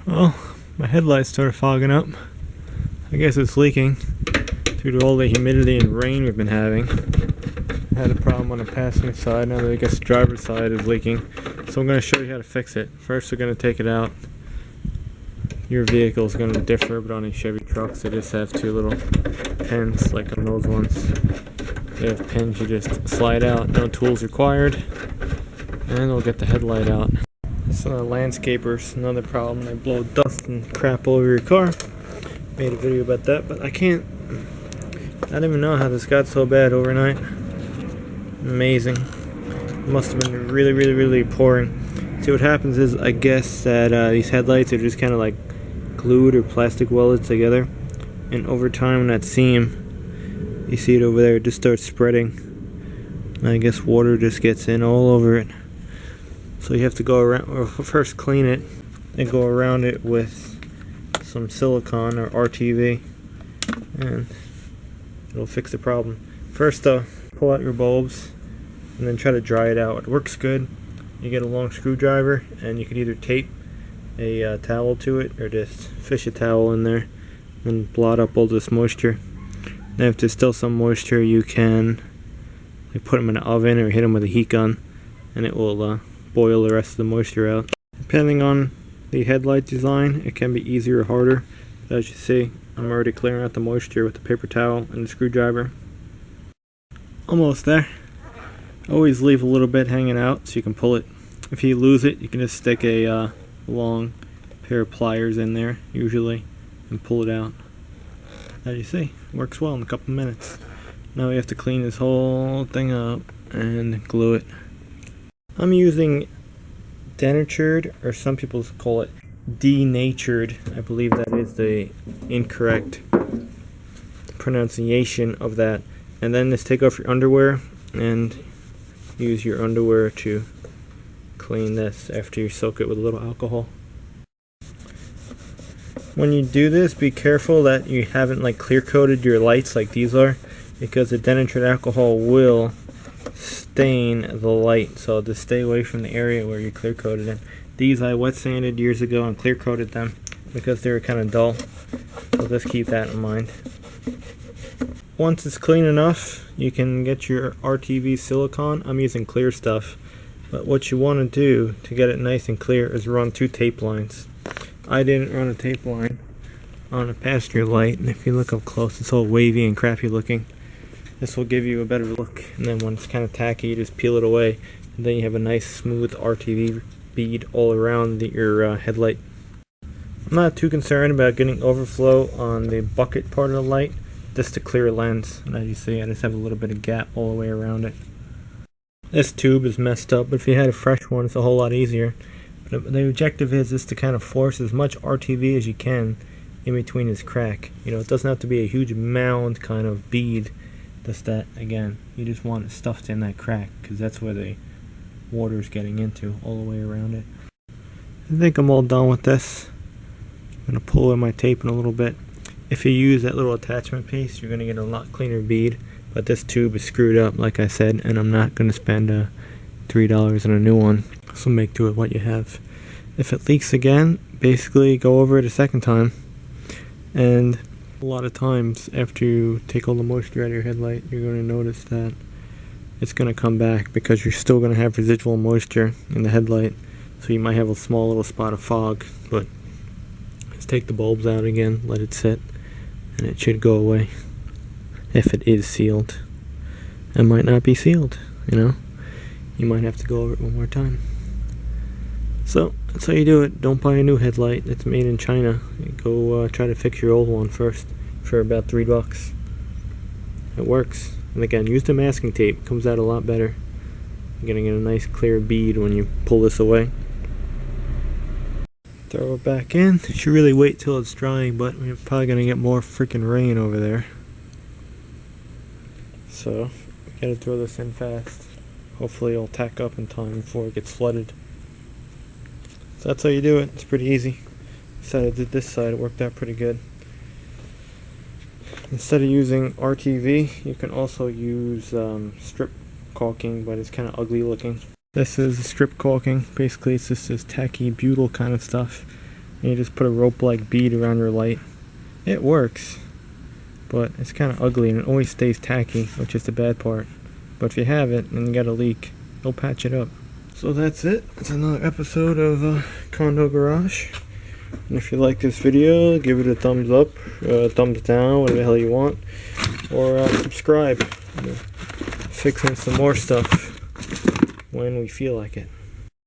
Well, my headlights started fogging up. I guess it's leaking due to all the humidity and rain we've been having. I had a problem on the passenger side, now that I guess the driver's side is leaking. So I'm going to show you how to fix it. First we're going to take it out. Your vehicle is going to differ, but on these Chevy trucks they just have two little pins like on those ones. They have pins you just slide out, no tools required, and it'll get the headlight out. So landscapers, another problem, they blow dust and crap over your car. Made a video about that, but I don't even know how this got so bad overnight. Amazing. It must have been really pouring. See, what happens is, I guess that these headlights are just kind of like glued or plastic welded together, and over time that seam, you see it over there, it just starts spreading. And I guess water just gets in all over it. So you have to go around, or first clean it, and go around it with some silicone or RTV, and it'll fix the problem. First pull out your bulbs and then try to dry it out. It works good. You get a long screwdriver and you can either tape a towel to it or just fish a towel in there and blot up all this moisture. Then if there's still some moisture, you can put them in an oven or hit them with a heat gun, and it will boil the rest of the moisture out. Depending on the headlight design, it can be easier or harder. But as you see, I'm already clearing out the moisture with the paper towel and the screwdriver. Almost there. Always leave a little bit hanging out so you can pull it. If you lose it, you can just stick a long pair of pliers in there, usually, and pull it out. As you see, it works well in a couple minutes. Now we have to clean this whole thing up and glue it. I'm using denatured, or some people call it denatured. I believe that is the incorrect pronunciation of that. And then just take off your underwear and use your underwear to clean this after you soak it with a little alcohol. When you do this, be careful that you haven't clear coated your lights like these are, because the denatured alcohol will stain the light. So just stay away from the area where you clear coated it. These I wet sanded years ago and clear coated them because they were kind of dull. So just keep that in mind. Once it's clean enough, you can get your RTV silicone. I'm using clear stuff, but what you want to do to get it nice and clear is run 2 tape lines. I didn't run a tape line on a passenger light, and if you look up close, it's all wavy and crappy looking. This will give you a better look, and then when it's kind of tacky, you just peel it away, and then you have a nice smooth RTV bead all around your headlight. I'm not too concerned about getting overflow on the bucket part of the light, just to clear a lens. And as you see, I just have a little bit of gap all the way around it. This tube is messed up, but if you had a fresh one, it's a whole lot easier. But the objective is just to kind of force as much RTV as you can in between this crack. You know, it doesn't have to be a huge mound kind of bead. Just that, again, you just want it stuffed in that crack, because that's where the water is getting into, all the way around it. I think I'm all done with this. I'm going to pull in my tape in a little bit. If you use that little attachment piece, you're going to get a lot cleaner bead, but this tube is screwed up, like I said, and I'm not going to spend $3 on a new one, so make do with what you have. If it leaks again, basically go over it a second time, and a lot of times after you take all the moisture out of your headlight, you're going to notice that it's going to come back, because you're still going to have residual moisture in the headlight, so you might have a small little spot of fog. But just take the bulbs out again, let it sit, and it should go away. If it is sealed. It might not be sealed, you know. You might have to go over it one more time. So that's how you do it. Don't buy a new headlight. It's made in China. Go try to fix your old one first for about $3. It works. And again, use the masking tape. It comes out a lot better. You're gonna get a nice clear bead when you pull this away. Throw it back in. You should really wait till it's drying, but we're probably gonna get more freaking rain over there. So we gotta throw this in fast. Hopefully it'll tack up in time before it gets flooded. So that's how you do it. It's pretty easy. So I did this side, it worked out pretty good. Instead of using RTV, you can also use strip caulking, but it's kind of ugly looking. This is strip caulking. Basically it's just this tacky butyl kind of stuff. and you just put a rope-like bead around your light. It works, but it's kind of ugly and it always stays tacky, which is the bad part. But if you have it and you got a leak, they'll patch it up. So that's it. It's another episode of Condo Garage. And if you like this video, give it a thumbs up, thumbs down, whatever the hell you want, or subscribe. Fixing some more stuff when we feel like it.